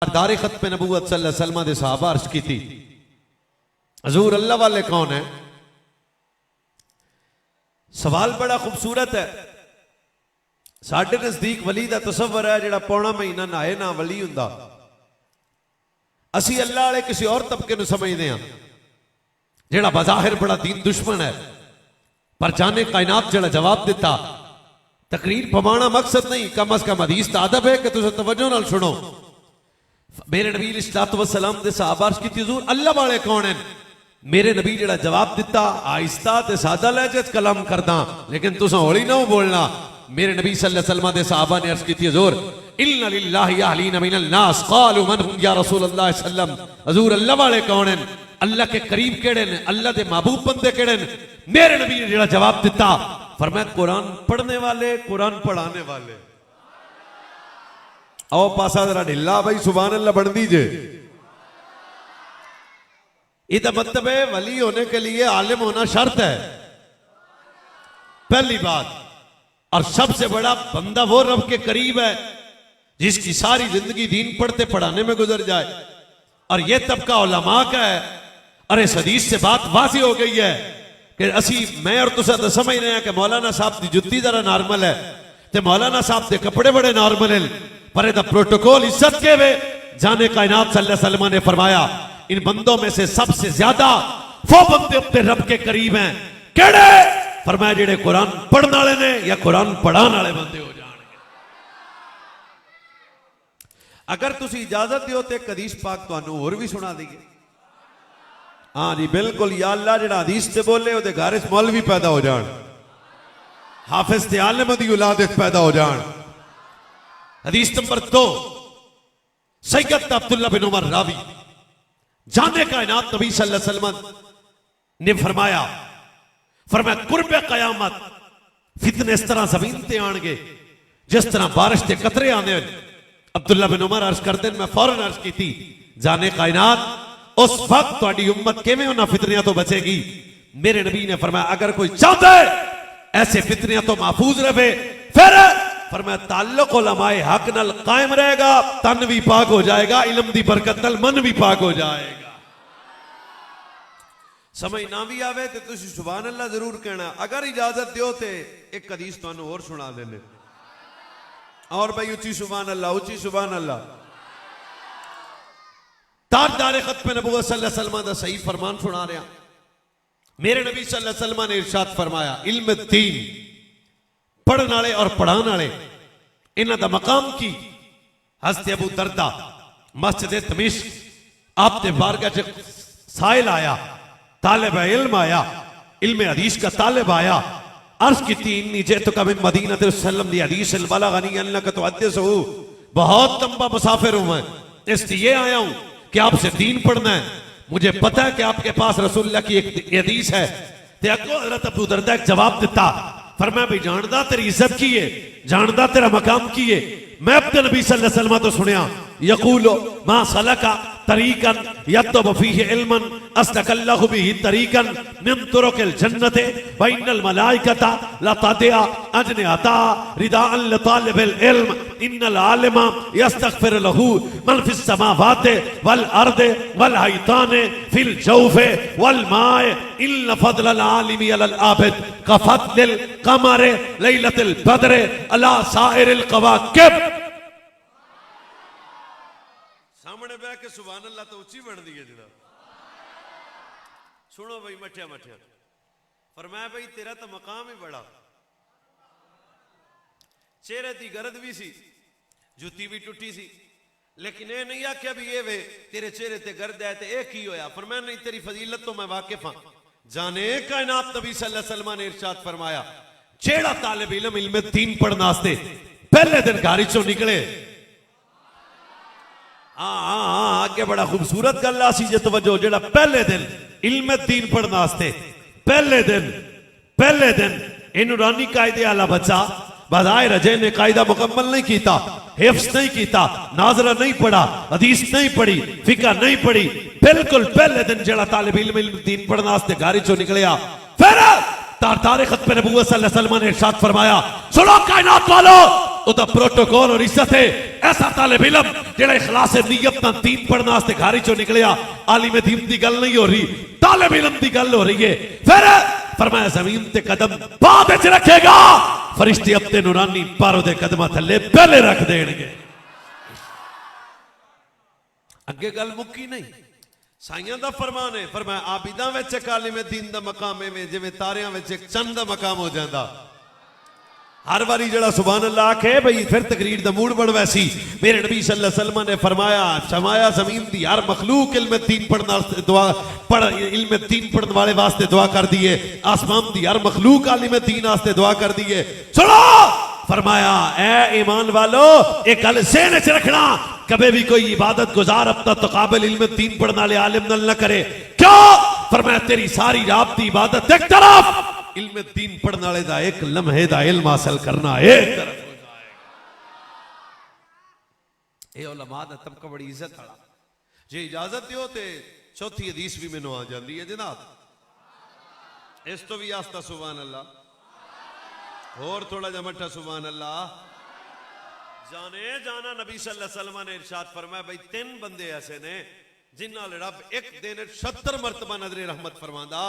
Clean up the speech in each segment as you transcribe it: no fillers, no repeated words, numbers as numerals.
दारे खत्म नबूवत सल्लल्लाहु अलैहि वसल्लम दे सहाबा अर्ज की थी, हजूर अल्लाह वाले कौन है? सवाल बड़ा खूबसूरत है। साढ़े नजदीक वली का तसव्वुर है जिहड़ा पौना महीना नहाए ना वली हुंदा। असी अल्लाह वाले किसी और तबके नूं समझदे हां जिहड़ा बज़ाहिर बड़ा दीन दुश्मन है, पर जाने कायनात जिहड़ा जवाब दिता। तकरीर पवाना मकसद नहीं, कम अज कम हदीस दा अदब है कि तुसीं तवज्जो नाल सुनो। मेरे नबी अलैहिस्सलातु वस्सलाम दे सहाबा अर्ज कीती, हुजूर अल्लाह वाले कौन है? मेरे नबी जिहड़ा जवाब दिता, आहिस्ता ते सादा लहजे च कलाम करदा, लेकिन तुसां हौली ना बोलना। मेरे नबी सल्लल्लाहु अलैहि वसल्लम दे सहाबा ने अर्ज कीती, हुजूर इन्ना लिल्लाहि अहलीन मिनल नास क़ालू मन हुम या रसूलल्लाह सल्लम। हुजूर अल्लाह वाले कौन हैं? अल्लाह के करीब केड़े ने? अल्लाह दे महबूब बंदे केड़े ने? मेरे नबी ने जिहड़ा जवाब दिता, फरमाया कुरान पढ़ने वाले, कुरान पढ़ाने वाले। आओ पासा जरा ढिला भाई, सुभान अल्लाह बनती जे। इसका मतलब है वली होने के लिए आलिम होना शर्त है, पहली बात। और सबसे बड़ा बंदा वो रब के करीब है जिसकी सारी जिंदगी दीन पढ़ते पढ़ाने में गुजर जाए। और ये तबका उलमा का है। और इस हदीस से बात वाज़ी हो गई है कि असी मैं और तुसा तो समझ रहे हैं कि मौलाना साहब की जुत्ती जरा नॉर्मल है, तो मौलाना साहब के कपड़े बड़े नॉर्मल है, पर यह प्रोटोकॉल इज्जत के वे जाने कायनात सल्लल्लाहु अलैहि वसल्लम ने फरमाया, इन बंदों में से सबसे ज्यादा वो बंदे अपने रब के करीब हैं। केड़े? फरमाया जेड़े कुरान पढ़ने वाले ने या कुरान पढ़ाने वाले बंदे हो जाएंगे। अगर तुसी इजाजत दियो तो एक हदीस पाक तुहानू होर भी सुना दईए। हाँ जी बिल्कुल, या अल्लाह जेड़ा हदीस से बोले उहदे घर च मौलवी पैदा हो जान, हाफिज ते आलिम दी औलाद पैदा हो जान। हदीस नंबर 2, सैयद अब्दुल्लाह बिन उमर रावी जाने कायनात नबी सल्लल्लाहु अलैहि वसल्लम ने फरमाया कुर्बे कयामत फितने इस तरह जमीन ते आएंगे जिस तरह बारिश के कतरे आने। अब्दुल्लाह बिन उमर अर्ज करते हैं, मैं फौरन अर्ज की थी, जाने कायनात उस वक्त तुम्हारी उम्मत किवें उन्हां फितनियां तो बचेगी? मेरे नबी ने फरमाया अगर कोई चाहता है ऐसे फितनियां तो महफूज रहे, फिर फरमाया ताल्लुक उलमाए हक नाल कायम रहेगा, तन भी पाक हो जाएगा, इल्म दी बरकत नाल मन भी पाक हो जाएगा। समझ ना भी आवे तो तुसी सुभान अल्लाह जरूर कहना। अगर इजाजत दियो तो एक हदीस तुहानू और सुना देने। और भाई उच्ची सुभान अल्लाह, उच्ची सुभान अल्लाह। ताजदार खत्म नबूवत सल्लल्लाहु अलैहि वसल्लम दा सही फरमान सुना रहा। मेरे नबी सल्लल्लाहु अलैहि वसल्लम ने इरशाद फरमाया, इल्म दीन पढ़ने वाले और पढ़ाने वाले इन्हां दा मकाम की। हज़रत अबू दरदा मस्जिद तमिश्क आप दे बारगाह च साइल आया, तालिब इल्म आया, इल्म हदीस का तालिब आया। अर्ज की तीन नीचे तो कभी मदीना सल्लम दी हदीस बलगनी अन्नका तुहद्दिसु, बहुत लंबा मुसाफिर हूं मैं, इसलिए आया हूं कि आपसे दीन पढ़ना है। मुझे पता है कि आपके पास रसूलुल्लाह की एक हदीस है। ते अगो हज़रत अबू दरदा एक जवाब दिता, फरमाया भाई जानदा तेरी इज्जत की है, जानदा तेरा मकाम की है। मैं अपने नबी सल्लल्लाहु अलैहि वसल्लम तो सुनिया यकूलो मा सलका तरीकन यतब फीहि इल्मन अस्लकल्लाहु बिही तरीकन मिन तुरुकिल जन्नति व इन्नल मलाइकता लतदिया अजनिहता रिदाअन लितालिबिल इल्म इन्नल आलिमा यस्तगफिर लहू मन फिस समावाति वल अर्दि वल हैतानि फिल जौफि वल माए इन्न फदलल आलिमी अलल आबिद कफदलिल कमरि लैलतिल बद्रि अला साइरिल कवाकिब। सामने बह के सुभान अल्लाह तो उच्ची बन दी है जरा। सुनो भाई मठिया मठिया, फरमाया भाई तेरा तो मकाम ही बड़ा, चेहरे की गरद भी सी, जुती भी टूटी सी, लेकिन ये नहीं आख्या भी ये वे तेरे चेहरे ते गर्द है ते एक ही होया। फरमाया नहीं तेरी फजीलत तो मैं वाकिफ हां। जाने कायनात नबी सल्लल्लाहु अलैहि वसल्लम ने इरशाद फरमाया, जेड़ा तालिब इल्म इल्म दीन पढ़ने वास्ते पहले दिन घर चों निकले। हाँ आगे बड़ा खूबसूरत गल आसी जे तवज्जो, जेड़ा पहले दिन इल्म दीन पढ़ने वास्ते पहले दिन इन नूरानी कायदे आला बच्चा बज़ाहिर अजय ने कायदा मुकम्मल नहीं किया, हिफ्ज़ नहीं किया, नाज़रा नहीं पढ़ा, हदीस नहीं पढ़ी, फिक़ह नहीं पढ़ी, बिल्कुल पहले दिन जेड़ा तालिब इल्म दीन पढ़ने वास्ते घर चों निकलिया। फिर तारीख़ खत्म नबूवत सल्लल्लाहु अलैहि वसल्लम ने इरशाद फरमाया, सुनो कायनात वालों, उदा प्रोटोकॉल और इज्जत है। ऐसा तालिब इल्म जेड़ा इखलास नीयत नाल दीन पढ़ने वास्ते घर चो निकलिया, आलिम दीन दी गल नहीं हो रही, तालिब इल्म दी गल हो रही है। फिर फरमाया जमीन ते कदम बाद च रखेगा, फरिश्ते अपने नूरानी पर दे कदमां थल्ले पहले रख देणगे। अगे गल मुक्की नहीं, साइयां दा फरमान है। फरमाया आबिदा विच एक आलिम दीन दा मकाम है जिवें तारियां विच एक चंद दा मकाम हो जांदा। हर बारी जड़ा सुभान अल्लाह आखे भाई फिर तकरीर दा मूड बन वैसी। मेरे नबी सल्लल्लाहु अलैहि वसल्लम ने फरमाया जमीन दी हर मखलूक इल्म दीन पढ़ने वास्ते दुआ इल्म दीन पढ़ने वाले वास्ते दुआ कर दी है। आसमान दी हर मखलूक आलिम दीन वास्ते दुआ कर दी है। सुनो, फरमाया ए ईमान वालो एक गल ज़हन च रखना, कभी भी कोई इबादत गुजार अपना तकाबल इल्म दीन पढ़ने वाले आलिम नाल न करे। क्यों? फरमाया तेरी सारी रात की इबादत एक तरफ, इल्म दीन पढ़ने वाले दा एक लम्हे दा इल्म हासिल करना एक तरफ हो जाएगा। ये उलमा दा तबका बड़ी इज्जत वाला। जे इजाजत दियो ते चौथी हदीस भी मैनू आ जाती है जनाब, इस तो भी आस्ता सुभान अल्लाह, और थोड़ा जा मठा सुभान अल्लाह। जाने जाना नबी सल्लल्लाहु अलैहि वसल्लम ने इरशाद फरमाया भाई तीन बंदे ऐसे ने जिन्हां रब एक दिन 70 मरतबा नजरे रहमत फरमांदा।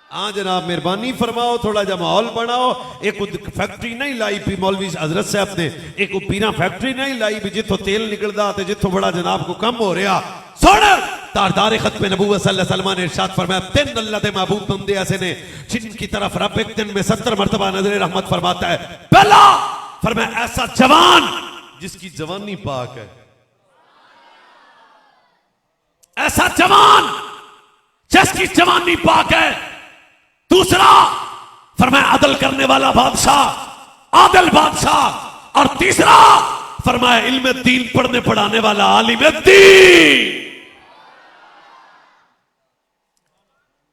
हाँ जनाब मेहरबानी फरमाओ, थोड़ा जा माहौल बनाओ। एक फैक्ट्री नहीं लाई पी मौलवी हजरत साहब ने, एक पीरा फैक्ट्री नहीं लाई भी जिथों तेल निकलदा ते जिथों बड़ा जनाब को कम हो रहा। सुन, तारदार खत्म नबूवत सल्लल्लाहु अलैहि वसल्लम ने इरशाद फरमाया तीन अल्लाह के महबूब बंदे ऐसे ने जिनकी तरफ रब एक दिन में 70 मरतबा नजरे रहमत फरमाता है। पहला फरमाया ऐसा जवान जिसकी जवानी पाक है, ऐसा जवान जिसकी जवानी पाक है। दूसरा फरमाया अदल करने वाला बादशाह, आदिल बादशाह। और तीसरा फरमाया इल्म दीन पढ़ने पढ़ाने वाला आलिम दीन।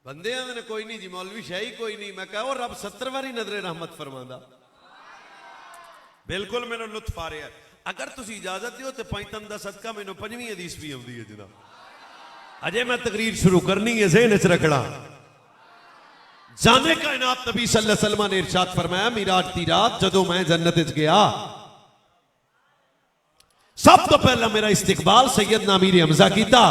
बंदे ने कोई नहीं जी मौलवी शाही कोई नहीं, मैं कहा रब 70 बारी नजरे रहमत फरमांदा। बिल्कुल मैंने लुत्फ आ रहा है। अगर तुम इजाजत दो तो पैंतन का सदका मैंने 5वीं हदीस भी आती है जनाब। अजे मैं तकरीर शुरू करनी है, ज़हन च रखना। जाने कायनात नबी सल्लल्लाहु अलैहि वसल्लम ने इरशाद फरमाया मिराज दी रात जदों मैं जन्नत च गया, सब तो पहला मेरा इस्तिकबाल सैयदना अमीर हमजा कीता।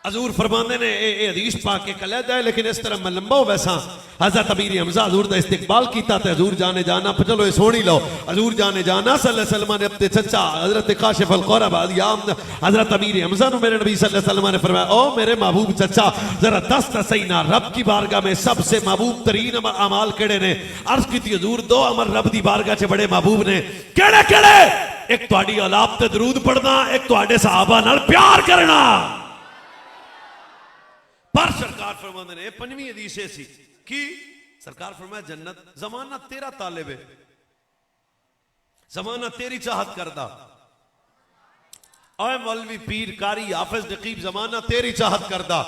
हजूर फरमाते ने ये हदीस पाक के कलैद है, लेकिन इस तरह मैं लंबा हो वैसा। हजरत अमीर हमजा हजूर का इस्तिकबाल किया तो हजूर जाने जाना, चलो ये सोनी लो। हजूर जाने जाना सल्लल्लाहु अलैहि वसल्लम ने अपने चचा हजरत काशिफ अल क़ुरब हजरत अमीर हमजा ने मेरे नबी सल्लल्लाहु अलैहि वसल्लम ने फरमाया ओ मेरे महबूब चचा जरा दस सही ना रब की बारगाह में सबसे महबूब तरीन अमाल केड़े ने। अर्ज की हजूर दो अमल रब की बारगाह च बड़े महबूब ने। केड़े केड़े? एक तुहाडी औलाद ते दरूद पढ़ना, एक तुहाडे सहाबा नाल प्यार करना। पर सरकार फरमाते ने 5वीं हदीस सी कि सरकार फरमाया जन्नत जमाना तेरा तालिब है, जमाना तेरी चाहत करदा। ओए मौलवी पीर कारी हाफिज नकीब जमाना तेरी चाहत करदा।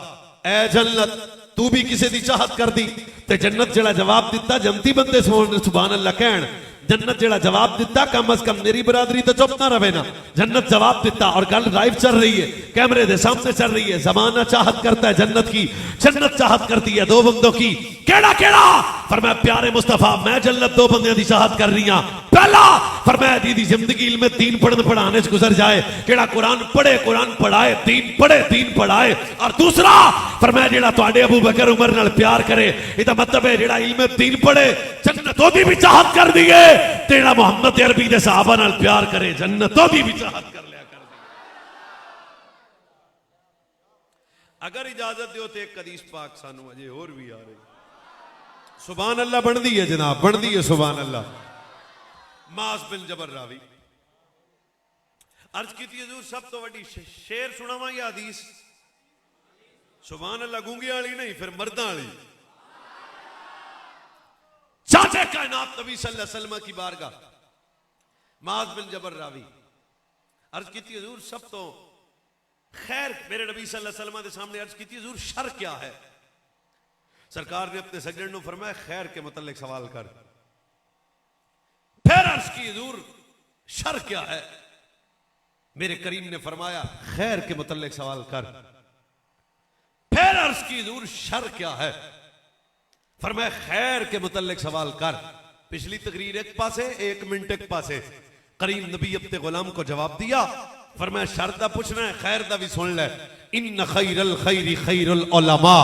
ए जन्नत तू भी किसी दी चाहत कर दी ते जन्नत जेड़ा जवाब दिता जन्नती बंदे सुभान अल्लाह कहन। जन्नत जेड़ा जवाब दिता कम अज कम मेरी बरादरी तो चुप ना रहे ना। जन्नत जवाब दिता और गल लाइव चल रही है, कैमरे दे सामने चल रही है। जमाना चाहत करता है जन्नत की, जन्नत चाहत करती है दो बंदों की। केड़ा केड़ा? फरमाया प्यारे मुस्तफा मैं जन्नत दो बंदों की चाहत कर रही हूं। पहला फरमाया दी जिंदगी इल्म दीन पढ़ने पढ़ाने से गुजर जाए, केड़ा कुरान पढ़े कुरान पढ़ाए, दीन पढ़े दीन पढ़ाए। और दूसरा फरमाया जेड़ा तुहाडे अबू बकर उमर नाल प्यार करे, इहदा मतलब है जेड़ा इल्म दीन पढ़े जन्नत ओदी भी चाहत कर दी है, तेरा मोहम्मद अरबी दे सहाबा नाल प्यार करे जन्नत ओदी भी चाहत कर लिया कर दी। अगर इजाजत दो तो एक हदीस पाक सानू अजे और भी आ रही। सुभान अल्लाह बनती है जनाब, बनती है सुभान अल्लाह। मास बिन जबर रावी अर्ज की हजूर सब तो वड्डी शेर सुनावा या हदीस? सुभान अल्लाह गूंगे वाली नहीं, फिर मर्दा वाली। चाचे कायनात नबी सल्लल्लाहु अलैहि वसल्लम की बारगाह माज बिन जबर रावी अर्ज की हजूर सब तो खैर मेरे नबी सल्लल्लाहु अलैहि वसल्लम के सामने अर्ज की हजूर शर क्या है? सरकार ने अपने सज्जन को फरमाया खैर के मतलब सवाल कर। फिर अर्ज की हजूर शर क्या है? मेरे करीम ने फरमाया खैर के मतलब सवाल कर। फिर अर्ज की हजूर शर क्या है? फरमाया खैर के मुतल्लिक सवाल कर। पिछली तकरीर एक पासे, 1 मिनट एक पासे। करीम नबी अपने गुलाम को जवाब दिया, फरमाया शर्त दा पूछना है, खैर दा भी सुन ले। इन्न खैरल खैरी खैरुल उलमा।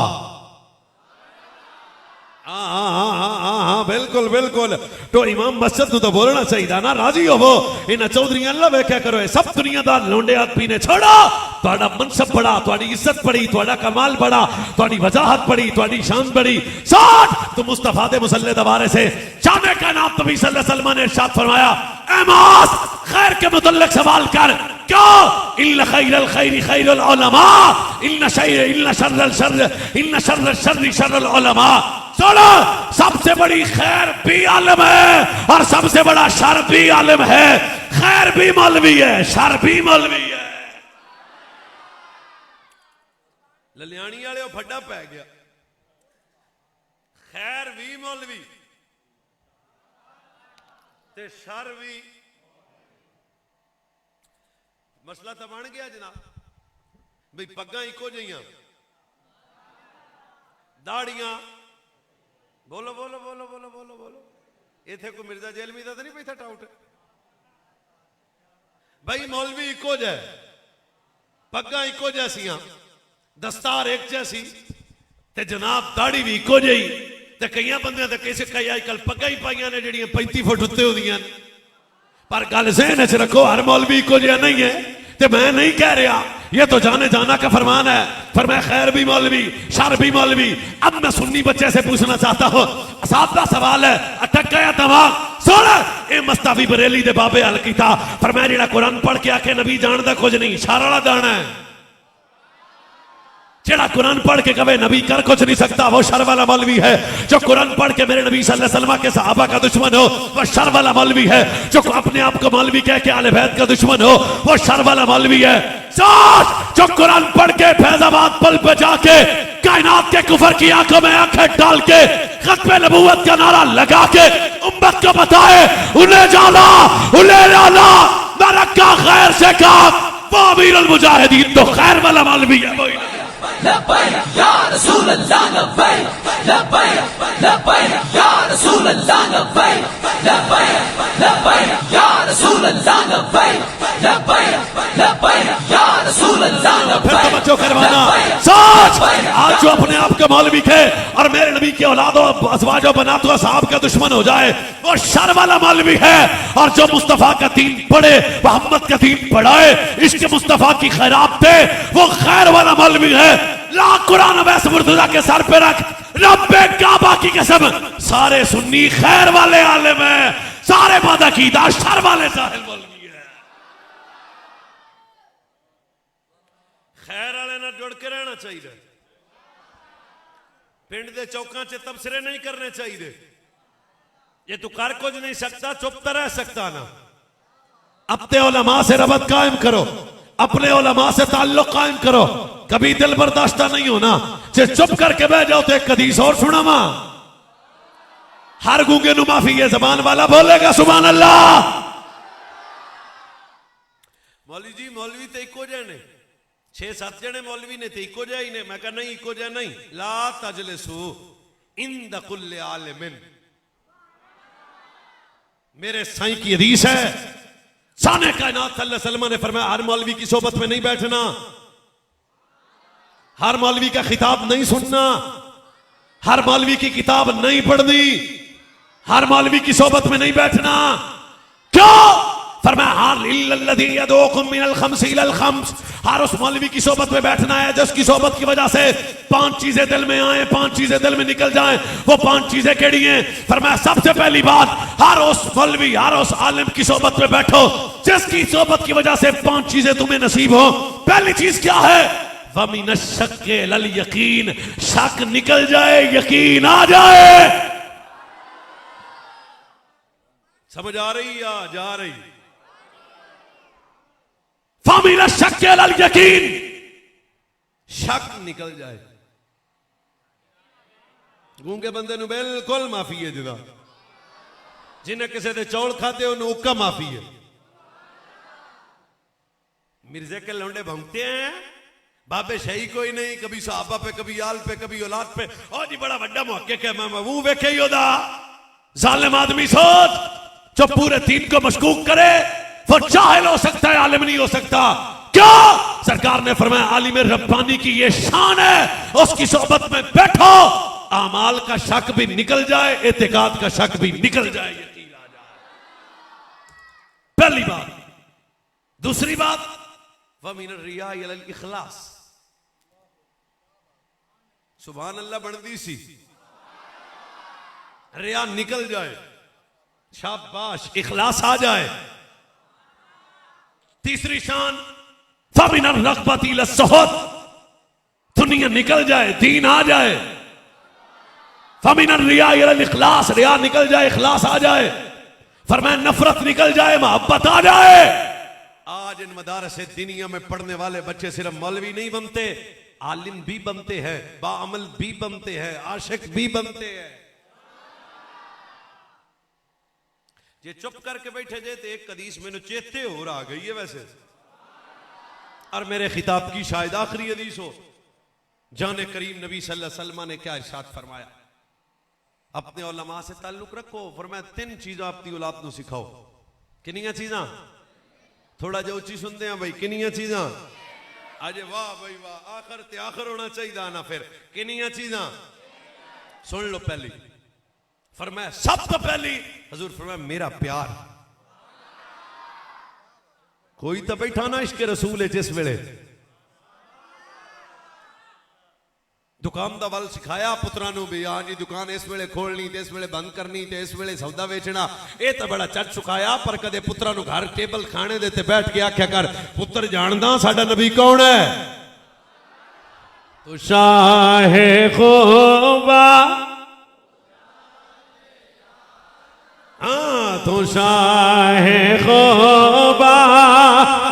हाँ बिल्कुल बिल्कुल। तो इमाम मस्जिद तो बोलना चाहिए ना, राजी हो वो इन चौधरी अल्लाह वेख्या करो, सब दुनियादार लोंडे आदमी ने छोड़ो। तुहाडा मनसब बड़ा, तुहाडी इज्जत बड़ी, तुहाडा कमाल बड़ा, तुहाडी वजाहत बड़ी, तुहाडी शान बड़ी। साथ तो मुस्तफा दे मुसल्ले दवारे से शाने का नाम नबी सल्लल्लाहु अलैहि वसल्लम ने इरशाद फरमाया, एमास खैर के मुतल्लिक सवाल कर, क्यों? इल्ला खैरल खैरी खैरुल उलमा, इल्ला शर्रल शर्री शर्रुल उलमा। सुनो, सबसे बड़ी खैर भी आलिम है और सबसे बड़ा शर भी आलिम है। खैर भी मौलवी है, शर भी मौलवी है। ललियानी वाले फड्डा पै गया, खैर भी मौलवी ते शर भी। मसला तो बन गया जनाब भाई, पग्गा इको जिहियां, दाड़ियां, बोलो बोलो बोलो बोलो बोलो बोलो। इथे कोई मिर्जा जेलमी का तो नहीं बैठा टाउट भाई। मौलवी इको जै, पग्गा इको जैसियां, दस्तार एक जैसी ते जनाब दाड़ी भी इको जही। ते कई बंदे तो किसी कई अजकल पग्गा ही पाइया ने जड़ियां 35 फुट उत्ते होंदियां। पर गल ज़हन च रखो, हर मौलवी इको जिहा नहीं है। ते मैं नहीं कह रहा, ये तो जाने जाना का फरमान है। पर मैं खैर भी मौलवी, शर भी मौलवी। अब मैं सुन्नी बच्चे से पूछना चाहता हूं, सादा सवाल है, अटक गया दिमाग। सुन, ए मस्ताफी बरेली दे बाबे हल कीता, पर मैं जेड़ा कुरान पढ़ के आके नबी जानदा कुछ नहीं, शर वाला दाना है। जेड़ा कुरान पढ़ के कहे नबी कर कुछ नहीं सकता, वो शर वाला मौलवी है। जो कुरान पढ़ के मेरे नबी सल्लल्लाहु अलैहि वसल्लम के सहाबा का दुश्मन हो, वो शर वाला मौलवी है। जो अपने आप को मौलवी कह के आले बैत का दुश्मन हो, वो शर वाला मौलवी है। साथ जो कुरान पढ़ के फैजाबाद पल पे जाके कायनात के कुफर की आंखों में आंखें डाल के खत्मे नबूवत का नारा लगा के उम्मत को बताए, उन्हें जाना उन्हें जाना न रखा खैर से काम, वो अमीरुल मुजाहिदीन तो खैर वाला मौलवी है। लब्बैक या रसूल अल्लाह, लब्बैक लब्बैक लब्बैक या रसूल अल्लाह, लब्बैक लब्बैक लब्बैक या रसूल अल्लाह, लब्बैक लब्बैक लब्बैक या रसूल अल्लाह, लब्बैक। तवज्जो करवाना, सच आज जो अपने आप के मौलवी थे और मेरे नबी के औलादों अज़वाजो बनातो साहब का दुश्मन हो जाए, वो शर वाला मौलवी है। और जो मुस्तफा का दीन पढ़े, मोहम्मद का दीन पढ़ाए, इसके मुस्तफा की खैरात दे, वो खैर वाला मौलवी है। ला कुरान वैसे मुर्तजा के सर पे रख, रब्बे काबा की कसम, सारे सुन्नी खैर वाले आलिम है, सारे बादा कीदा शर वाले जाहिल मौलवी है। खैर वाले ना जुड़ के रहना चाहिए। पिंड दे चौकां च तबसरे नहीं करने चाहिए। ये तू कर कुछ नहीं सकता, चुप तो रह सकता ना। अपने उलमा से रबत कायम करो, अपने उलमा से ताल्लुक कायम करो। कभी दिल बर्दाश्ता नहीं होना, जे चुप करके बह जाओ तो एक हदीस और सुनावा। हर गूंगे नु माफी ये जबान वाला बोलेगा सुभान अल्लाह। मौलवी जी मौलवी तो इको जने 6-7 जने मौलवी ने तो इको जा ही ने। मैं कहा नहीं इको जा नहीं। ला तजलिसु इंद कुल्ले आलिमिन, मेरे साईं की हदीस है। साने कायनात सल्लल्लाहु अलैहि वसल्लम ने फरमाया हर मौलवी की सोबत में नहीं बैठना, हर मौलवी का खिताब नहीं सुनना, हर मौलवी की किताब नहीं पढ़नी, हर मौलवी की सोबत में नहीं बैठना। क्यों? फरमाया हर उस मौलवी की सोबत में बैठना है जिसकी सोबत की वजह से 5 चीजें दिल में आए, 5 चीजें दिल में निकल जाएं। वो 5 चीजें केड़ी हैं? फरमाया सबसे पहली बात, हर उस मौलवी हर उस आलिम की सोबत में बैठो जिसकी सोबत की वजह से 5 चीजें तुम्हें नसीब हो। पहली चीज क्या है? वमिन शक लल यकीन, शक निकल जाए यकीन आ जाए। समझ आ रही या जा रही? वमिन शक लल यकीन, शक निकल जाए। गूंगे बंदे नु बिल्कुल माफी है जिदा, जिन्हें किसी दे चौल खाते उन्हें उक्का माफी है। मिर्जे के लौंडे भौंकते हैं, बाबे शही कोई नहीं, कभी सहाबा पे, कभी आल पे, कभी औलाद पे। और जी बड़ा बड़ा मुहक्किक है, मैं वो वेखे ही ओदा जालिम आदमी सोच जो पूरे दीन को मशकूक करे वो जाहिल हो सकता है, आलिम नहीं हो सकता। क्या सरकार ने फरमाया आलिम रब्बानी की ये शान है, उसकी सोहबत में बैठो, आमाल का शक भी निकल जाए, एतिकाद का शक भी निकल जाए, यकीन आ जाए। पहली बात। दूसरी बात, वमिन रिया इलल इखलास। सुभान अल्लाह बनती सी, रिया निकल जाए, शाबाश, इखलास आ जाए। तीसरी शान, फमिन रग़बती लस्सुहद, दुनिया निकल जाए, दीन आ जाए। फमिन रिया इलल इखलास, रिया निकल जाए, इखलास आ जाए। फरमाया नफरत निकल जाए, मोहब्बत आ जाए। आज इन मदारस दुनिया में पढ़ने वाले बच्चे सिर्फ मौलवी नहीं बनते, आलिम भी बनते हैं, बाअमल भी बनते हैं, आशिक भी बनते हैं। ये चुप करके बैठे जे तो एक हदीस मैंने चेते हो रहा गई है वैसे, और मेरे खिताब की शायद आखिरी हदीस हो। जाने करीम नबी सल्लल्लाहु अलैहि वसल्लम ने क्या इरशाद फरमाया, अपने उलमा से ताल्लुक रखो। फरमाया 3 चीज़ां अपनी औलाद को सिखाओ। किनिया चीज़ां? थोड़ा जो उची सुनते हैं भाई, किनिया चीज़ां? अजे वाह भाई वाह, आखिर ते आखिर होना चाहिए ना। फिर किनिया चीज़ां सुन लो। पहली फरमाया, सब तो पहली हजूर फरमाया मेरा प्यार। कोई तो बैठा ना इश्क रसूल है जिस वेले दुकान का वल सिखाया पुत्रा भी, हाँ जी दुकान इस वेले खोलनी ते इस वेले बंद करनी ते इस वेले सौदा बेचना, ये तो बड़ा चट चुकाया। पर कदे पुत्रा घर टेबल खाने दे ते बैठ के आख्या कर, पुत्र जानदा साडा नबी कौन है? तो शाहे खूबा, हाँ तो शाहे खूबा,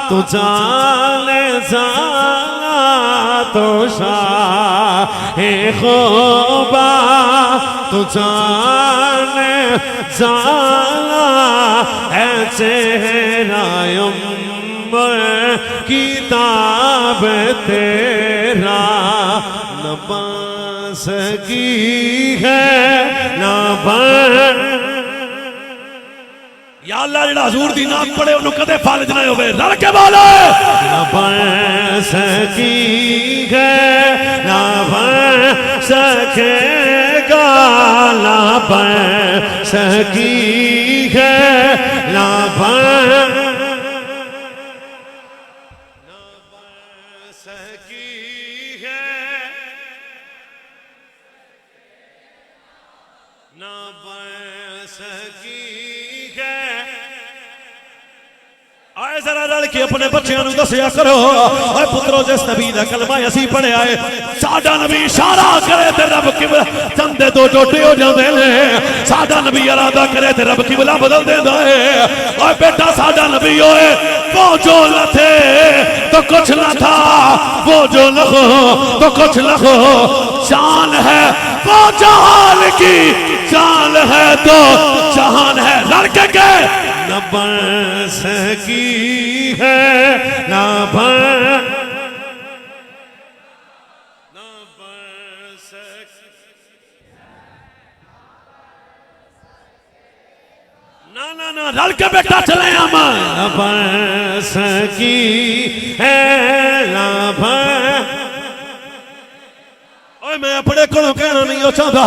तो जाने जाना, तो शाहे खूबा, तो जाने जाना, है चेहरा किताब तेरा, न बन सकी है न बन। या अल्लाह जेड़ा हजूर दी नाम पढ़े उन्होंने कदे फालिज ना होवे, रल के बोलो। ना बन सकी है ना बन सकेगा, ना बन सकी है ना बन सकी है ना बन सकी। आए जरा रल के अपने बच्चों को दसिया करो, ओए पुत्रो जिस नबी दा कलमा असी पढ़िया है, साडा नबी इशारा करे ते रब किबला चंदे दो टोटे हो जाते हैं। साडा नबी इरादा करे ते रब किबला बदल देता है। ओए बेटा साडा नबी होए, वो जो न थे तो कुछ न था, वो जो न हो तो कुछ न हो। जान है वो जहान की, जान है तो जहान है। लड़के के न बन सकी है न बन सकी, ना ना ना रल के बेटा चले हम। न बन सकी है न बन। मैं अपने को कहना नहीं चाहता,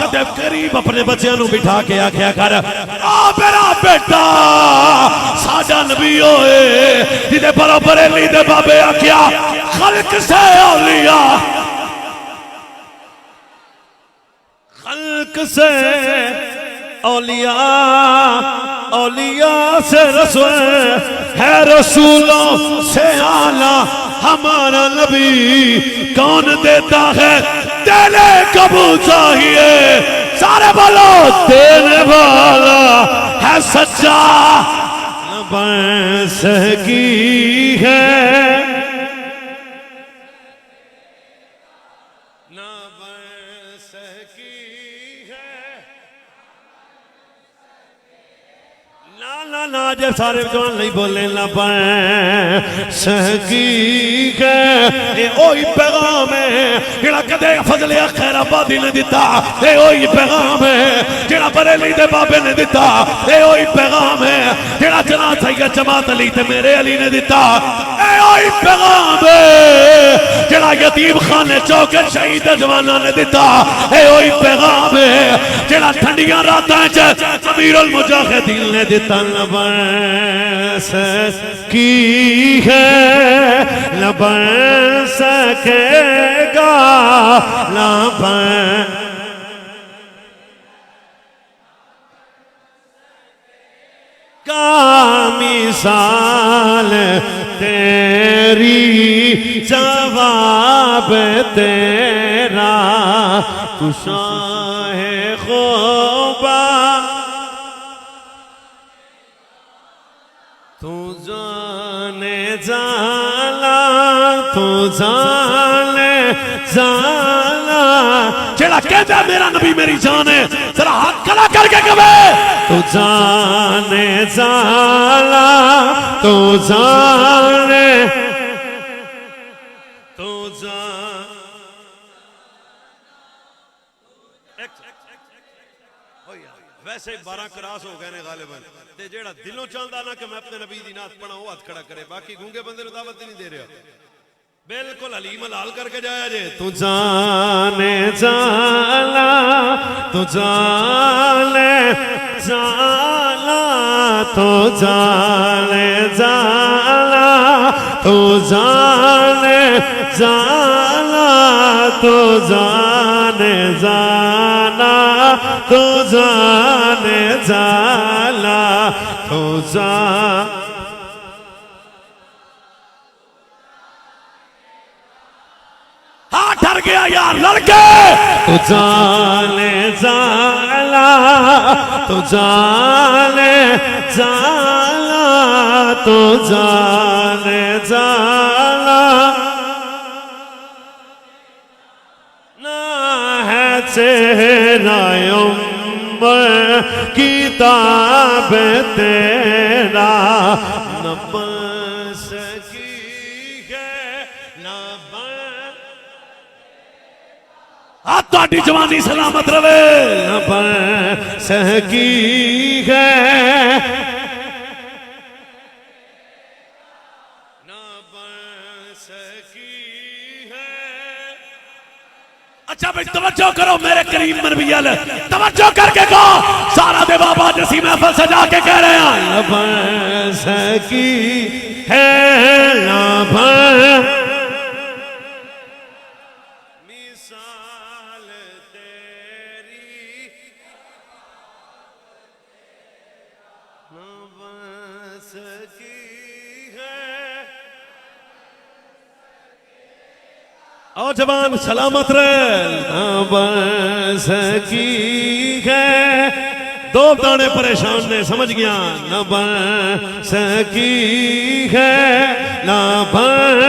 कदे करीब अपने बच्चों को बिठा के आख्या कर, आ मेरा बेटा साडा नबी होए जिदे बराबर अली दे बाबे आख्या खल्क से औलिया, खल्क से औलिया, औलिया से रसूल है, रसूलों से आला हमारा नबी। कौन देता है? देने कबू चाहिए, सारे बोलो देने वाला है सच्चा। न बन सकी है न बन सकी है, ना ना ना जे सारे जवान नहीं बोले लबैक सकीक ये ओही पैगाम है जेड़ा कदे फजल खैराबादी ने दिता ये ओही पैगाम है जेड़ा बरेली दे बाबे ने दिता ये ओही पैगाम है जेड़ा जनाब सैयद जमात अली ते मेरे अली ने दिता ये ओही पैगाम है जेड़ा यतीम खाने चौके शहीद जवाना ने दिता ये ओही पैगाम है जेड़ा ठंडियां रातां च अमीरुल मुजाहिदीन ने दिता लबैक की है लबैक सकेगा लबैक का मिसाल तेरी जवाब तेरा तू शाहे ख़ुबा तू जाने जाला तू जाने जाला जेड़ा कहता मेरा नबी मेरी जान है जरा हाथ खड़ा करके कहे तू जाने जाला तू जाने तू जान वैसे 12 क्रॉस हो गए ने गालिबन ते जेड़ा दिलों चाहता ना कि मैं अपने नबी दी नात पढ़ा वो हाथ खड़ा करे बाकी गूंगे बंदे नु दावत नहीं दे रहा बिल्कुल हलीम हलाल करके जाया जे तू जाने जाला तू जाने जाला तू जाने जाला तू जाने जाला तू जाने जाला तू जाने जाला तू जान हाँ डर गया यार लड़के तू जाने जाला तू जाने जाला तू जाने जाला ना है चेहरा किताब तेरा न बन सकी है न बन ਤੁਹਾਡੀ जवानी सलामत रवे न बन सकी है न बन सकी है अच्छा भाई तवज्जो करो मेरे करीम मरबियल तवज्जो करके कहो सारा दे बाबा जसी महफिल सजा के कह रहे हैं न बन सकी है न बन मिसाल तेरी न बन सकी है और जवान सलामत रहे न बन सकी है दो दाने परेशान ने समझ गया न बन सकी है न बन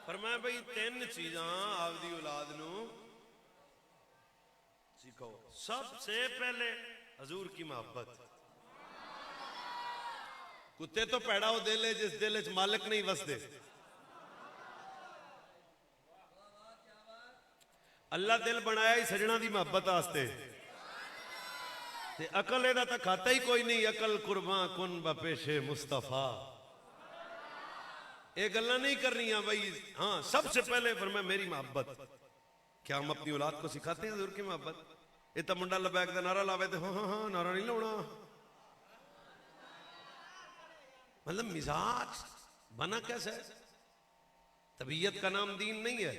फरमाया भाई तीन चीजां आपदी औलाद नू सीखो सबसे पहले हजूर की मोहब्बत कुत्ते तो पैड़ा वो दिल है जिस दिल च मालिक नहीं वसदे अल्लाह दिल बनाया ही सजना दी मोहब्बत वास्ते ते अकल एदा तां खाता ही कोई नहीं अकल कुर्बान कुन बपेशे मुस्तफा ये गल्ला नहीं करनिया भाई हाँ सबसे पहले फरमाया मेरी मोहब्बत क्या हम अपनी औलाद को सिखाते हैं हजूर की मोहब्बत ये तो मुंडा लबैक का नारा लावे तो हाँ हाँ हाँ नारा नहीं लाना मतलब मिजाज बना कैसे तबीयत का नाम दीन नहीं है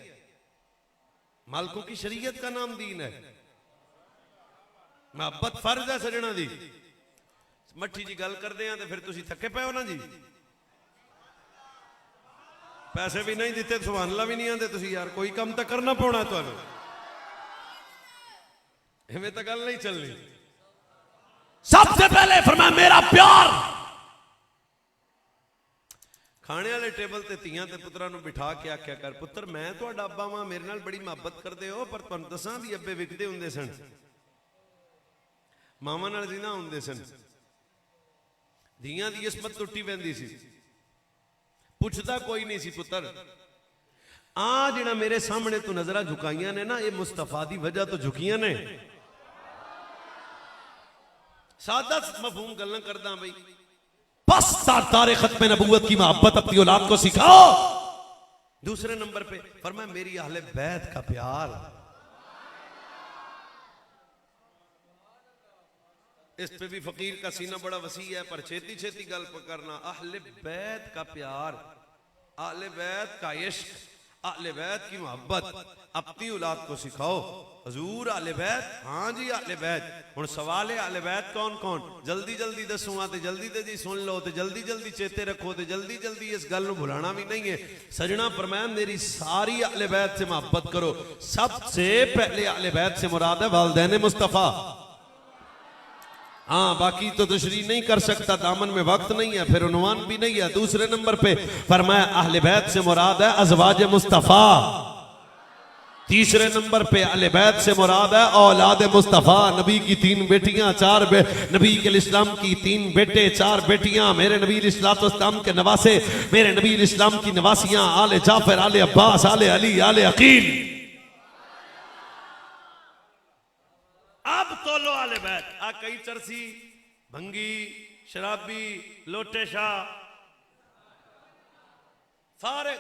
मालकों की शरीयत का नाम दीन है मोहब्बत फर्ज है सजना दी मट्ठी जी गल करते हैं तो फिर तुसी थके पे हो ना जी पैसे भी नहीं दिते सुभान अल्लाह भी नहीं आते तुसी यार कोई काम तो करना पौना तुहानू हमें तो गल नहीं चलनी सबसे पहले फरमाया मेरा प्यार खाने वाले टेबल ते ਧੀਆਂ ਤੇ ਪੁੱਤਰਾਂ ਨੂੰ ਬਿਠਾ ਕੇ ਆਖਿਆ ਕਰ ਪੁੱਤਰ ਮੈਂ ਤੁਹਾਡਾ ਅੱਬਾ ਵਾਂ ਮੇਰੇ ਨਾਲ ਬੜੀ ਮੁਹੱਬਤ ਕਰਦੇ ਹੋ ਪਰ ਤੁਹਾਨੂੰ ਦੱਸਾਂ ਵੀ ਅੱਬੇ ਵਿਕਦੇ ਹੁੰਦੇ ਸਨ ਮਾਵਾਂ ਨਾਲ ਜਿਨਾ ਹੁੰਦੇ ਸਨ ਧੀਆਂ ਦੀ ਇਸਮਤ ਟੁੱਟੀ ਪੈਂਦੀ ਸੀ ਪੁੱਛਦਾ ਕੋਈ ਨਹੀਂ ਸੀ ਪੁੱਤਰ ਆ ਜਿਹੜਾ ਮੇਰੇ ਸਾਹਮਣੇ ਤੂੰ ਨਜ਼ਰਾਂ ਝੁਕਾਈਆਂ ਨੇ ਨਾ ਇਹ ਮੁਸਤਫਾ ਦੀ ਵਜ੍ਹਾ ਤੋਂ ਝੁਕੀਆਂ ਨੇ सादा मफहूम गल्लां करदा भाई बस तारे खत्म नबूवत की मोहब्बत अपनी औलाद को सिखाओ। दूसरे नंबर पे फरमाया मेरी अहले बैत का प्यार। इस पे भी फकीर का सीना बड़ा वसी है पर छेती छेती गल करना। अहले बैत का प्यार, अहले बैत का इश्क, अहले बैत की मोहब्बत अपनी औलाद को सिखाओ। हजूर अहले बैत, हाँ जी अहले बैत। हुण सवाल है अहले बैत कौन कौन? जल्दी जल्दी दसूंगा तो जल्दी ते जी सुन लो, तो जल्दी जल्दी चेते रखो, तो जल्दी जल्दी इस गल नूं भुलाना भी नहीं है। सजना फरमाया मेरी सारी अहले बैत से मोहब्बत करो। सबसे पहले अहले बैत से मुराद है वालिदैन मुस्तफ़ा। हाँ बाकी तो तशरीह नहीं कर सकता, दामन में वक्त नहीं है, फिर उन्वान भी नहीं है। दूसरे नंबर पे फरमाया अहले बैत से मुराद है अज़वाज मुस्तफ़ा। तीसरे नंबर पे अहले बैत से मुराद है औलाद मुस्तफ़ा। नबी की 3 बेटियां, 4 नबी के इस्लाम की 3 बेटे, 4 बेटियां, मेरे नबी इस्लाम के नवासे, मेरे नबी इस्लाम की नवासियां, आले जाफर, आले अब्बास, आले अली, आले अकील। अब तो लो आले बैत। आ कई चरसी, भंगी, शराबी, लोटे शाह सारे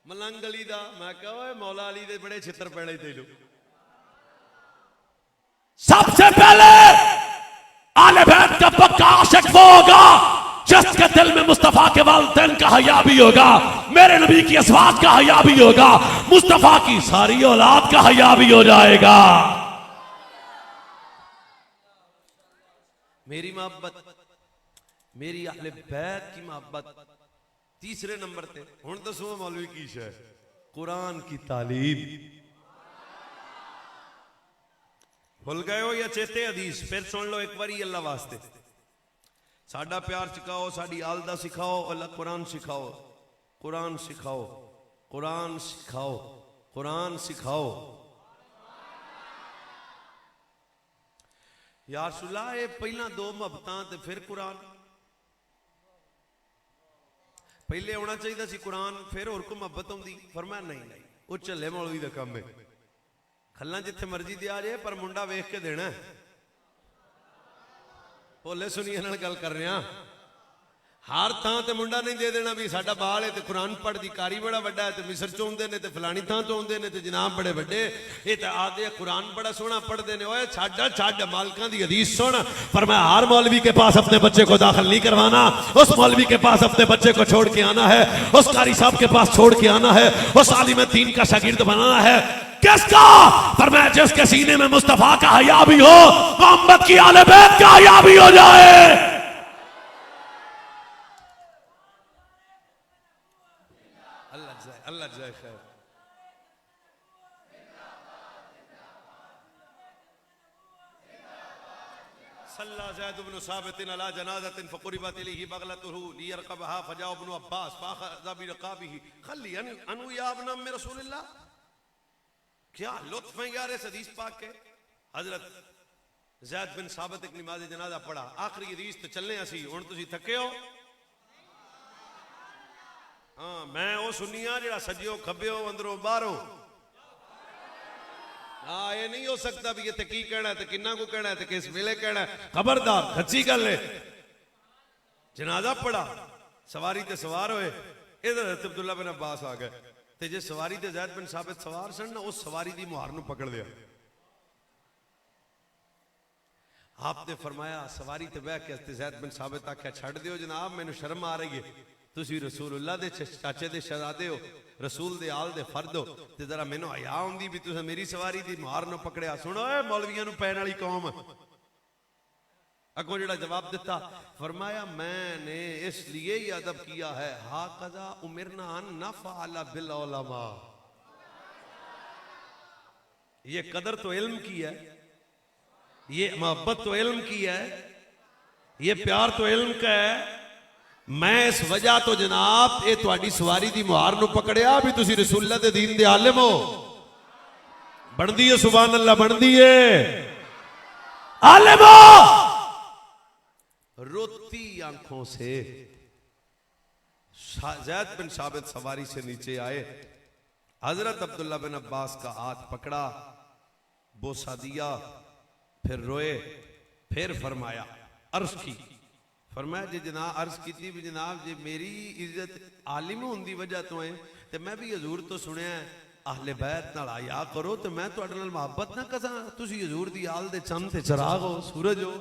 मलंग अली दा। मैं कहा मौला अली दे बड़े छित्र पैड़े तेलू। सबसे पहले आले बैत का पक्का आशिक वो होगा जिसके दिल में मुस्तफा के वालिदैन का हया भी होगा, मेरे नबी की अज़वाज का हया भी होगा, मुस्तफा की सारी औलाद का हया भी हो जाएगा। मेरी मोहब्बत, मेरी अहले बैत की मोहब्बत। तीसरे नंबर पे हुण दसो मौलवी की शै? कुरान की तालीम। भुल गए हो या चेते हदीस? फिर सुन लो एक बारी अल्लाह वास्ते। साडा प्यार सिखाओ, साडी आलदा सिखाओ, अल्लाह कुरान सिखाओ, कुरान सिखाओ, कुरान सिखाओ, कुरान सिखाओ। या रसूलल्लाह ये पहला 2 मुहब्बतां ते फिर कुरान। पहले आना चाहिए सी कुरान, फिर होर कोई मुहब्बत आउंदी। फरमाया नहीं नहीं, वो झल्ले मौलवी दा काम है। खल्ला जिथे मर्जी दे आ जाए पर मुंडा वेख के देना है। भोले सुनिए नाल गल कर रहा, हर थां ते मुंडा नहीं दे देना भी साडा बाल है ते कुरान पढ़दी कारी बड़ा वड्डा है, ते मिस्र चों आउंदे ने, ते फलानी थां तो आउंदे ने, ते जनाब बड़े वड्डे ये ते आदे कुरान बड़ा सोहना पढ़दे ने। ओए छड्ड मालकां दी हदीस सुन। फरमाया हर मौलवी के पास अपने बच्चे को दाखिल नहीं करवाना, उस मौलवी के पास अपने बच्चे को छोड़ के आना है, उस कारी साहब के पास छोड़ के आना है, उस आलिम दीन का शागिर्द बनाना है। किसका? फरमाया जिसके सीने में मुस्तफा का हया भी हो, मोहम्मद की आले बैत का हया भी हो जाए। अल्लाह जाए खैर। सल्ला ज़ैद इब्न साबित अला जनाज़तिन फ़क़ुरिबत इलैहि बग़लतुहु लियरक़बहा फ़जाअ इब्नु अब्बास फ़अख़ज़ बिरक़ाबिही ख़ल्ली अनु या इब्न अम्मी रसूलिल्लाह। क्या लुत्फ़ है यार इस हदीस पाक के। हज़रत ज़ैद बिन साबित एक नमाज़ जनाज़ा पढ़ा, आखिरी हदीस तो चलने असी हुण तुसीं थके हो। हाँ मैं वो सुनिया जरा सज्जो खब्बे अंदरों बाहरों। हाँ ये नहीं हो सकता भी इत्थे की कहना है, ते किन्ना को कहना है, ते किस वेले कहना है। खबरदार सच्ची गल है। जनाजा पढ़ा, सवारी ते सवार होए, इधर हज़रत अब्दुल्ला बिन अब्बास आ गए, ते जे सवारी ते ज़ैद बिन साबित सवार सन ना, उस सवारी दी मुहार नूं पकड़ लिया। आपने फरमाया सवारी ते बह के ज़ैद बिन साबित आख्या छड्ड दिओ जनाब, मैनूं शर्म आ रही है। तुसी रसूलुल्लाह दे चाचे दे शहजादे हो, रसूल दे आल दे फर्द हो, ते जरा मैनू हया आउंदी भी तुसीं मेरी सवारी दी मुहार न पकड़िया। सुनो ए मौलवियां नूं पैण वाली कौम। अगों जिहड़ा जवाब दिता, फरमाया मैंने इसलिए ही अदब किया है, हा कज़ा उमिरना अन नफ़अल बिल उलमा। ये कदर तो इल्म की है, ये मोहब्बत तो इल्म की है, ये प्यार तो इल्म का है। मैं इस वजह तो जनाब ये तुहाडी सवारी दी मुहार नूं पकड़िया भी तुसी रसूलुल्लाह दे दीन दे आलिम हो। बनदी है सुभान अल्लाह, बनदी है आलिम हो। रोती आंखों से ज़ैद बिन साबित सवारी से नीचे आए। हजरत अब्दुल्ला बिन अब्बास का हाथ पकड़ा, बोसा दिया, फिर रोए, फिर फरमाया, अर्ज की, फरमाया जी जनाब अर्ज की थी भी जनाब जी मेरी इज्जत आलिम होने की वजह तो है तो मैं भी हजूर तो सुनिया अहले बैत नाल आया करो तो मैं तुहाडे नाल मुहब्बत ना कसां। तुसी हजूर दी आल दे चंद ते चिराग हो, सूरज हो।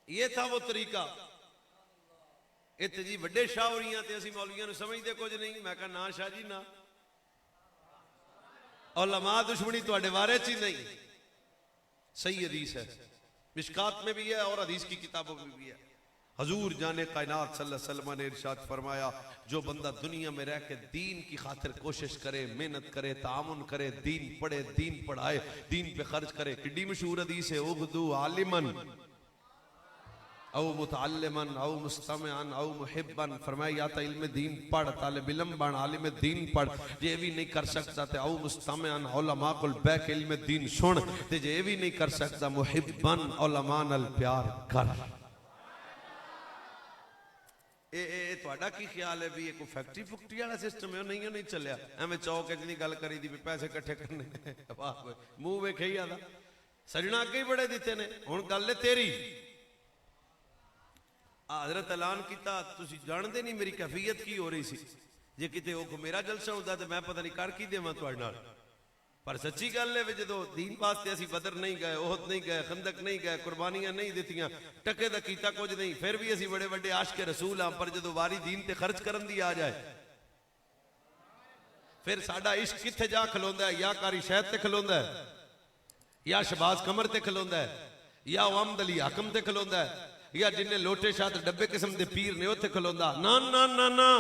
ये था वो तरीका। इत्थे जी वड्डे शाहरियां ते असीं मौलवियां नूं समझदे कुछ नहीं। मैं कहा ना शाह जी ना, उलमा दुश्मनी तुहाडे बारे च ही नहीं। सही हदीस है, मिशकात में भी है और हदीस की किताबों में भी है। हजूर जाने कायनात सल्लल्लाहु अलैहि वसल्लम ने इरशाद फरमाया, जो बंदा दुनिया में रह के दीन की खातिर कोशिश करे, मेहनत करे, तामुन करे, दीन पढ़े, दीन पढ़ाए, दीन पे खर्च करे। किड्डी मशहूर हदीस है, उगदू आलिमन औ मुतअल्लिमन औ मुस्तमिअन औ मुहिब्बन। फरमाया या तो इल्म दीन पढ़, तालिब इल्म बन, आलिम दीन पढ़। जे भी नहीं कर सकता तो औ मुस्तमिअन उलमा कुल बैक इल्म दीन सुन, ते जे भी नहीं कर सकता मुहिब्बन उलमा नाल प्यार कर। ए तुहाडा की ख्याल है भी ये कोई फैक्ट्री फुक्ट्री वाला सिस्टम है? नहीं चलिया एवं चौक च नहीं गल करी दी भी पैसे इकट्ठे करने। मुंह वेखे ही आदा सजना अगे ही बड़े दिते ने। हुण गल है तेरी। हजरत ऐलान किया, तुसी जानते नहीं मेरी कैफियत की हो रही सी। जे किते वो मेरा जलसा होता तो मैं पता नहीं कर की देवां तुहाडे नाल। पर सच्ची गल है जो दीन वास्ते असीं बदर नहीं गए, ओहद नहीं गए, खंदक नहीं गए, कुर्बानियां नहीं दित्तियां, टके दा कीता कुछ नहीं, फिर भी असीं बड़े बड़े आशिक रसूल हां। पर जो वारी दीन ते खर्च करन दी आ जाए फिर साडा इश्क कित्थे जा खलोंदा है? या कारी शहद ते खलोंदा है, या शबाज कमर ते खलोंदा है, या अहमद अली हाकम ते खलोंदा है, या जिन्हें लोटे शाद डब्बे किस्म के पीर ने उत्थे खलोंदा। ना ना ना ना,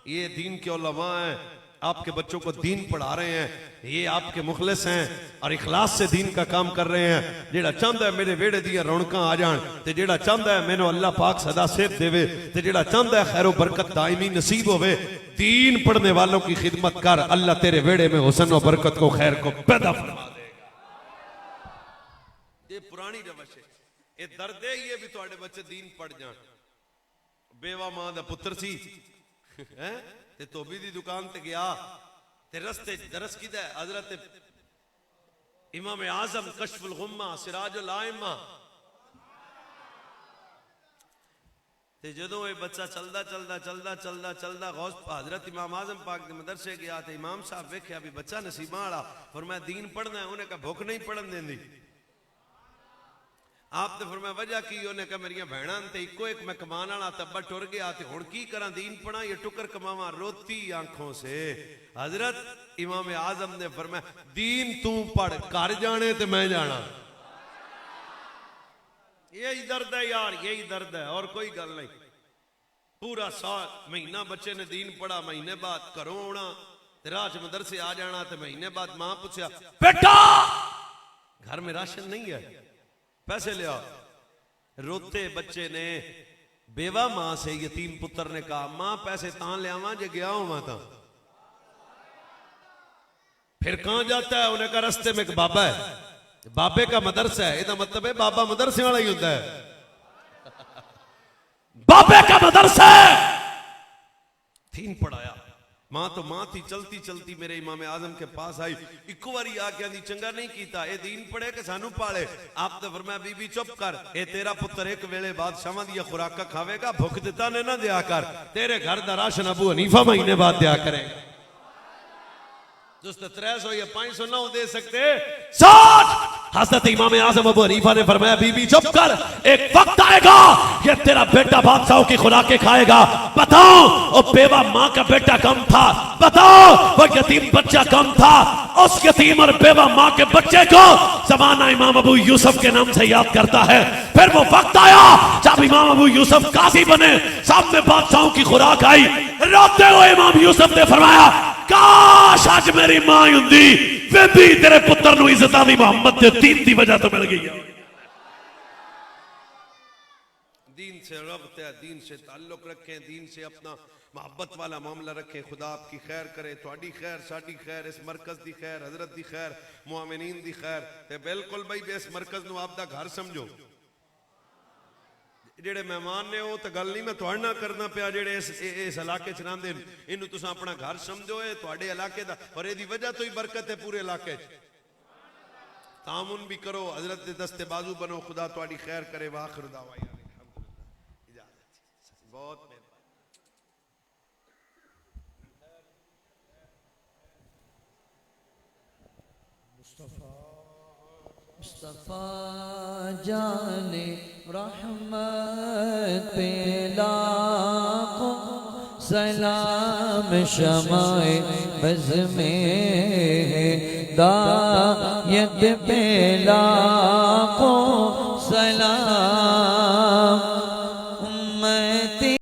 ये दीन के उलमा हैं, आपके बच्चों को दीन पढ़ा रहे हैं, ये आपके मुखलिस हैं और इखलास से दीन का काम कर रहे हैं। जेड़ा चाहता है मेरे वेड़े दियां रौनकां आ जान, ते जेड़ा चाहता है मैनू अल्लाह पाक सदा सेहत देवे, ते जेड़ा चाहता है खैरो बरकत दायमी नसीब होवे, दीन पढ़ने वालों की खिदमत कर, अल्लाह तेरे वेड़े में हुस्न और बरकत को खैर को पैदा फरमा देगा। ये पुरानी रवश है। ये दर्द है ये भी तुहाडे बच्चे दीन पढ़ जान। बेवा मां दा पुत्र सी हैं ते धोबी दी दुकान ते गया ते रस्ते दरस कीदा हजरत इमाम आजम कशफुल गुम्मा सिराजुल आइमा। ते जदों ये बच्चा चलदा चलदा चलदा चलदा चलदा गौस हजरत इमाम आजम पाक दे मदरसे गया ते इमाम साहब वेख्या भी बच्चा नसीबा वाला, फरमाया दीन पढ़ना है। उन्हें कहा भुख नहीं पढ़न देंदी। आपने फरमाया वजह की? उन्हें कहा मेरिया भैणां ते इको एक मैं कमान वाला तब्बा टुर गया ते हुण की करा, दीन पढ़ा या टुकर कमावा? रोती आंखों से हजरत इमाम आजम ने फरमाया दीन तू पढ़, घर जाने ते मैं जाना। यही दर्द है यार, यही दर्द है और कोई गल नहीं। पूरा साल महीना बच्चे ने दीन पढ़ा, महीने बाद घरों आना, राज मदरसे आ जाना, ते महीने बाद मां पूछा बेटा घर में राशन नहीं है, पैसे ले आओ। रोते बच्चे ने बेवा मां से यतीम पुत्र ने कहा मां पैसे तां ले आवां जे गया हूं तो। फिर कहां जाता है? उन्हें कहा रस्ते में एक बाबा है, बाबे का मदरसा है। इसका मतलब है बाबा मदरसे वाला ही होता है। बाबे का मदरसा है, दीन पढ़ाया। मां तो मां थी, चलती चलती मेरे इमाम आजम के पास आई, एक बारी आके आंदी चंगा नहीं कीता, ये दीन पढ़े के सानू पाले। आप तो फरमाया बीबी चुप कर, ये तेरा पुत्र एक वेले बादशाहां दी खुराका खावेगा, भुख दिता ने ना दिया कर, तेरे घर दा राशन अबू हनीफा महीने बाद दिया करेगा। दोस्त 300 या 500 ना दे सकते 60। हजरत इमाम आजम अबू हनीफा ने फरमाया बीबी चुप कर, एक वक्त आएगा ये तेरा बेटा बादशाहों की खुराकें खाएगा। बताओ वो बेवा मां का बेटा कम था, बताओ वो यतीम बच्चा कम था, उस यतीम और बेवा मां के बच्चे को जमाना इमाम अबू यूसुफ के नाम से याद करता है। फिर वो वक्त आया जब इमाम अबू यूसुफ काजी बने, सामने बादशाहों की खुराक आई। रोते हुए इमाम यूसुफ ने फरमाया काश आज मेरी मां हुंदी, फिर भी तेरे पुत्र नूं इज्जत दी मोहम्मद दे दीन दी वजह तो मिल गई। दीन से रब्त है, दीन से ताल्लुक रखें, दीन से अपना मोहब्बत वाला मामला रखें। खुदा आपकी खैर करे, थोड़ी खैर, साडी खैर, इस मरकज दी खैर, हजरत दी खैर, मुआमिनीन दी खैर। ते बिल्कुल भाई इस मरकज नूं आपदा घर समझो। जेड़े मेहमान ने वो तो गल नहीं मैं तुहाडे नाल करना पिया, जेड़े इस इलाके च रहिंदे इनू तुसां अपना घर समझो, ये तुहाडे इलाके दा, और इहदी वजह तो ही बरकत है पूरे इलाके च। तामुन भी करो, हजरत दे दस्ते बाजू बनो, खुदा तुहाडी खैर करे। वाखिर दावा अल्हम्दुलिल्लाह। इजाजत, बहुत मेहरबानी। मुस्तफा जाने रहमत पे लाखों सलाम, शमाए बज़ में दायत पे लाखों सलाम।